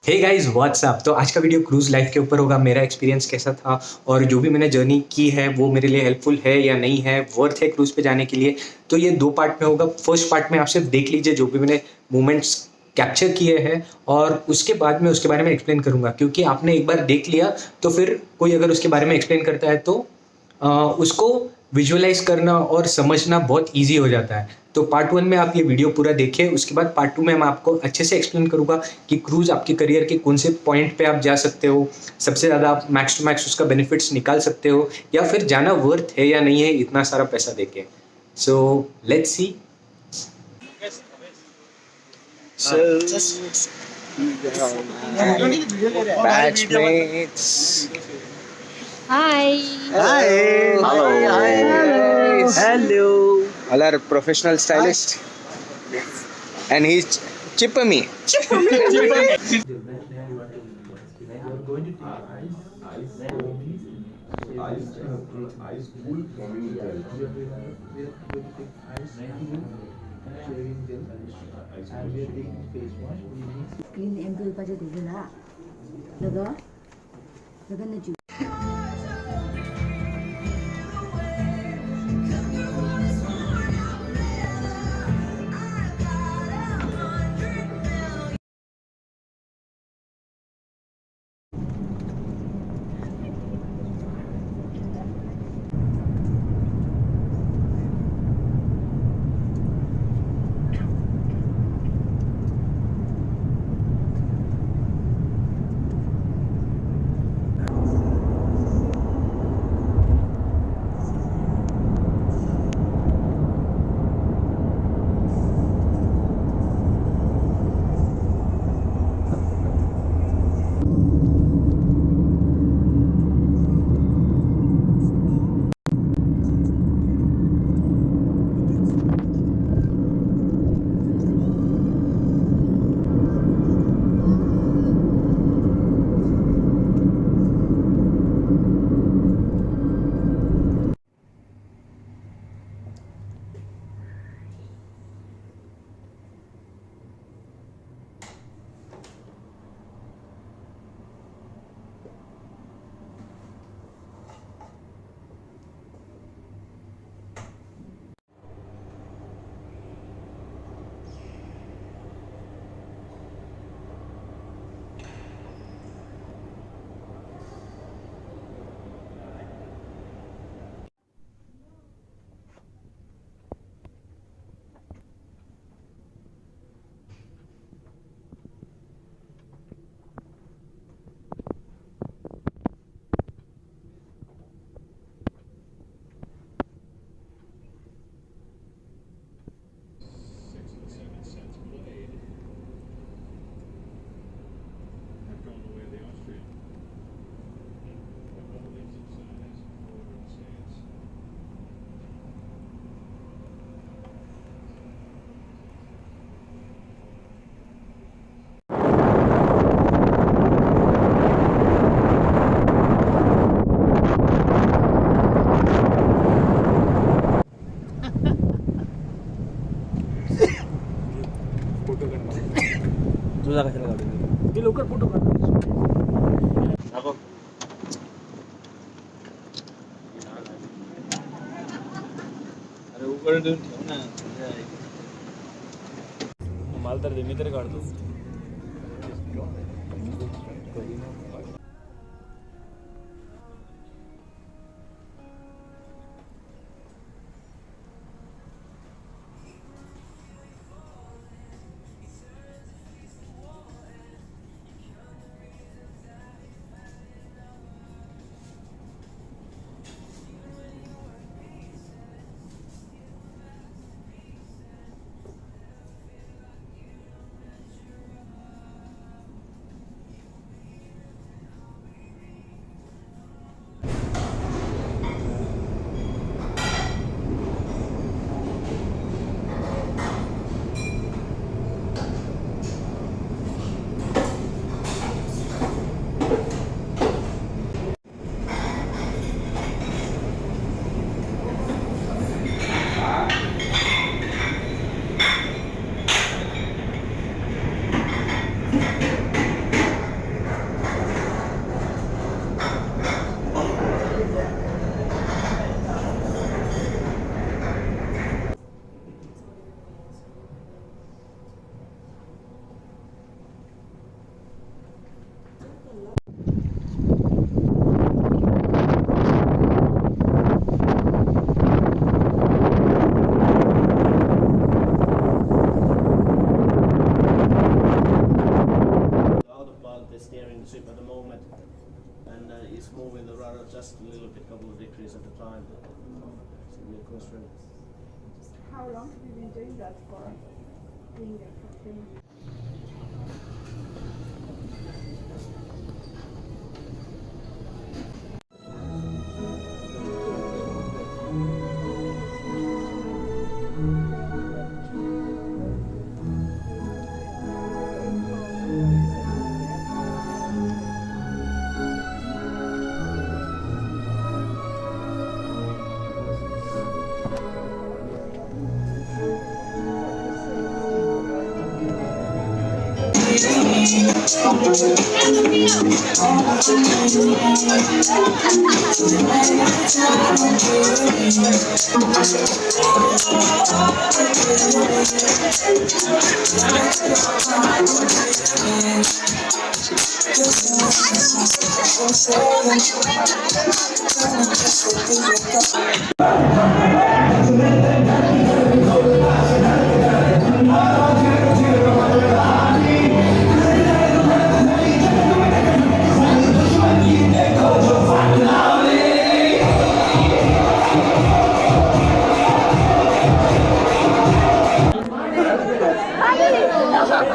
Hey guys what's up. तो आज का वीडियो क्रूज़ लाइफ के ऊपर होगा। मेरा एक्सपीरियंस कैसा था और जो भी मैंने जर्नी की है वो मेरे लिए हेल्पफुल है या नहीं है, वर्थ है क्रूज़ पे जाने के लिए। तो ये 2 पार्ट में होगा। फर्स्ट पार्ट में आप सिर्फ देख लीजिए जो भी मैंने मोमेंट्स कैप्चर किए हैं और उसके बाद में उसके बारे में एक्सप्लेन करूँगा, क्योंकि आपने एक बार देख लिया तो फिर कोई अगर उसके बारे में एक्सप्लेन करता है तो उसको विजुअलाइज करना और समझना बहुत ईजी हो जाता है। तो पार्ट 1 में आप ये वीडियो पूरा देखिए, उसके बाद पार्ट 2 में मैं आपको अच्छे से एक्सप्लेन करूँगा कि क्रूज़ आपके करियर के कौन से पॉइंट पे आप जा सकते हो, सबसे ज़्यादा आप मैक्स टू मैक्स उसका बेनिफिट्स निकाल सकते हो, या फिर जाना वर्थ है या नहीं है इतना सारा पैसा देके। So let's see. Batchmates, Hi. hi, hello, Hello. hello. All are professional stylist, and he's chipper me. Clean ampoule pa jadi gula. Daga na ju. तुझा कशाला काढू मी लवकर फोटो काढ अरे उघड देऊन ठेव ना मला तर दे मी तरी काढतो side, and it's moving the rudder just a little bit, couple of degrees at a time. So it goes through. How long have you been doing that for? Being a captain?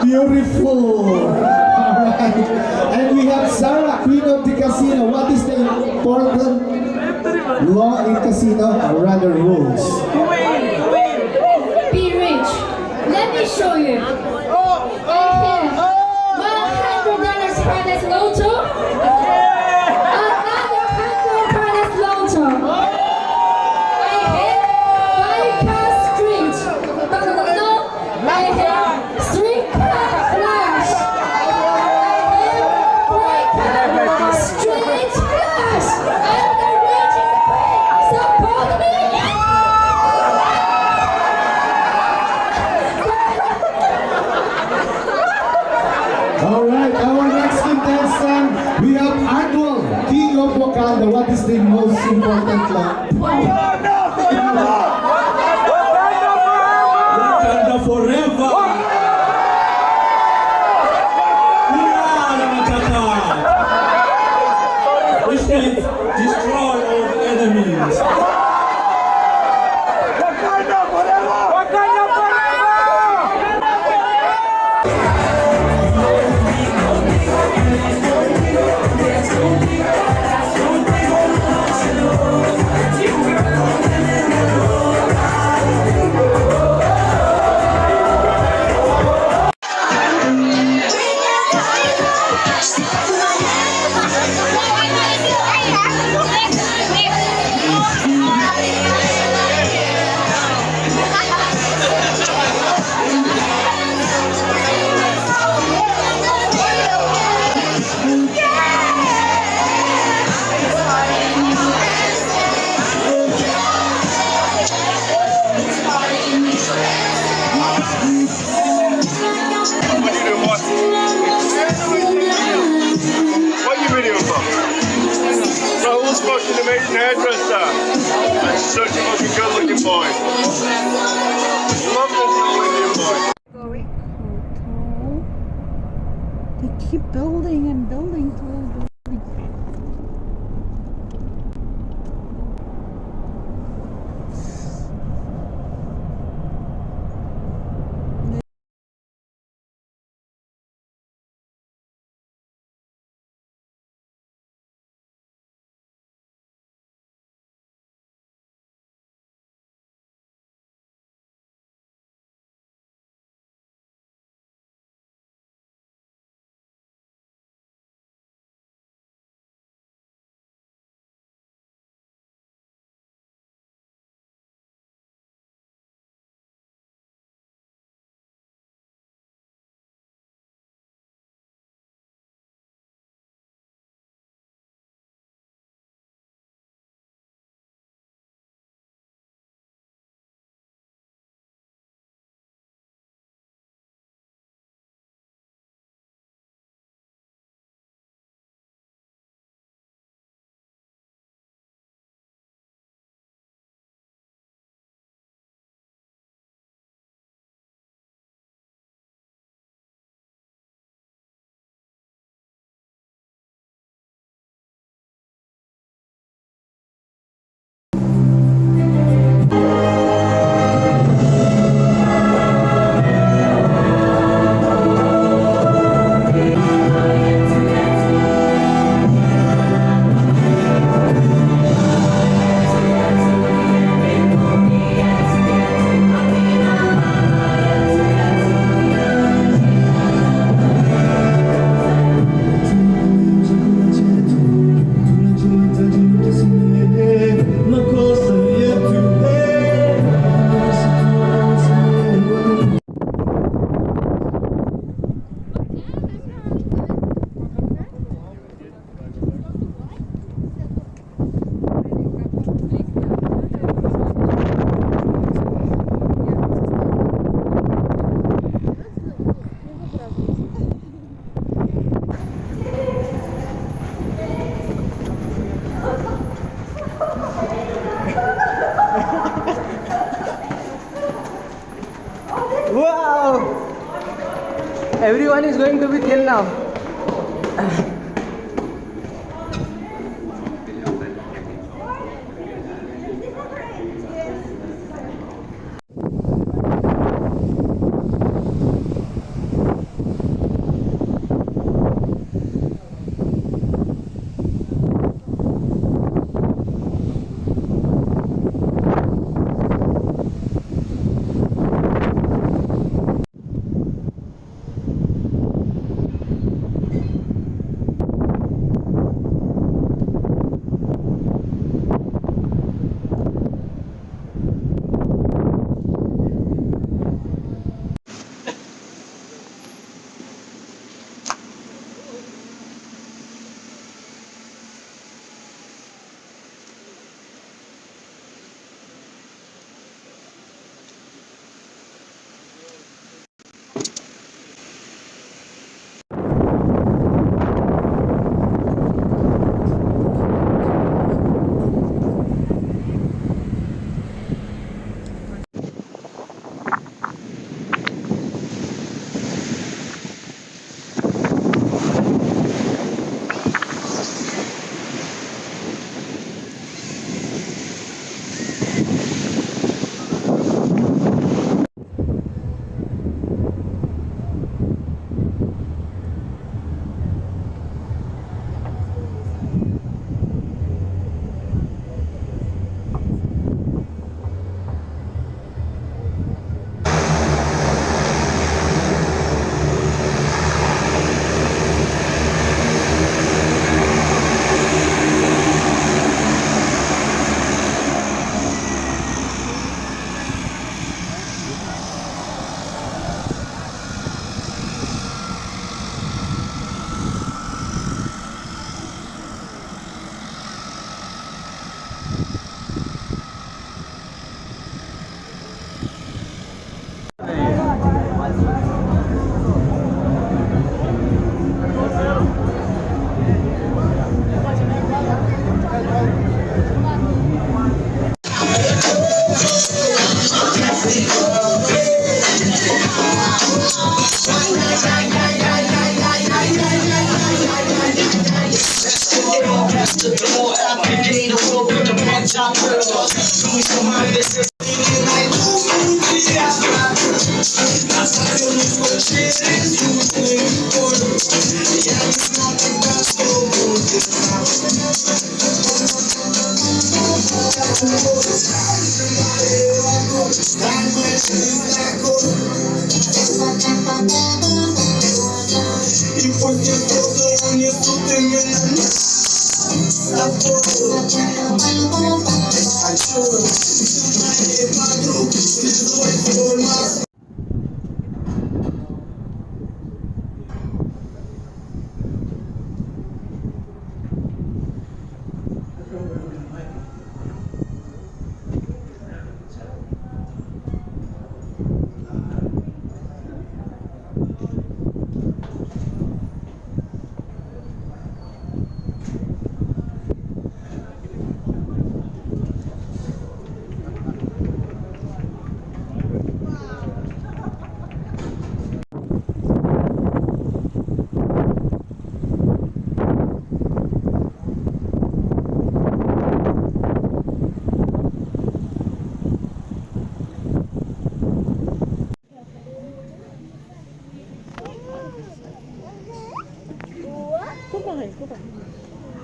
Beautiful. Alright. And we have Sarah, Queen of the Casino. What is the important law in casino, or rather rules? Be rich. Let me show you. And here, $100 prize lotto. Another $100 lotto. I have 5 card street. No. I have 3 card flash. I have 3 card street flash. I'm the richest queen. Support me. Alright, our next contestant, we have Arnold, King of Wakanda. What is the most important law? Wakanda forever! Hurrah, Matata! Which means destroy all the enemies. What are you videoing for? So who's fucking amazing hairdresser? And such a fucking good looking boy. Love this little Indian boy. Going tall. They keep building and building tall Everyone is going to be thin now.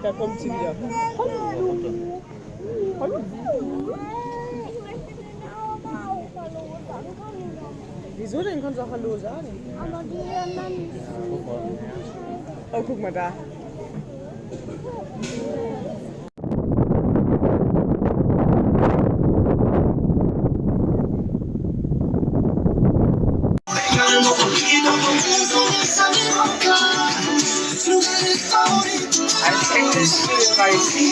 Da kommt sie wieder. Hallo. Hallo. Wieso denn? Kannst du auch Hallo sagen? Aber die anderen. Oh, guck mal da. I think this is spicy.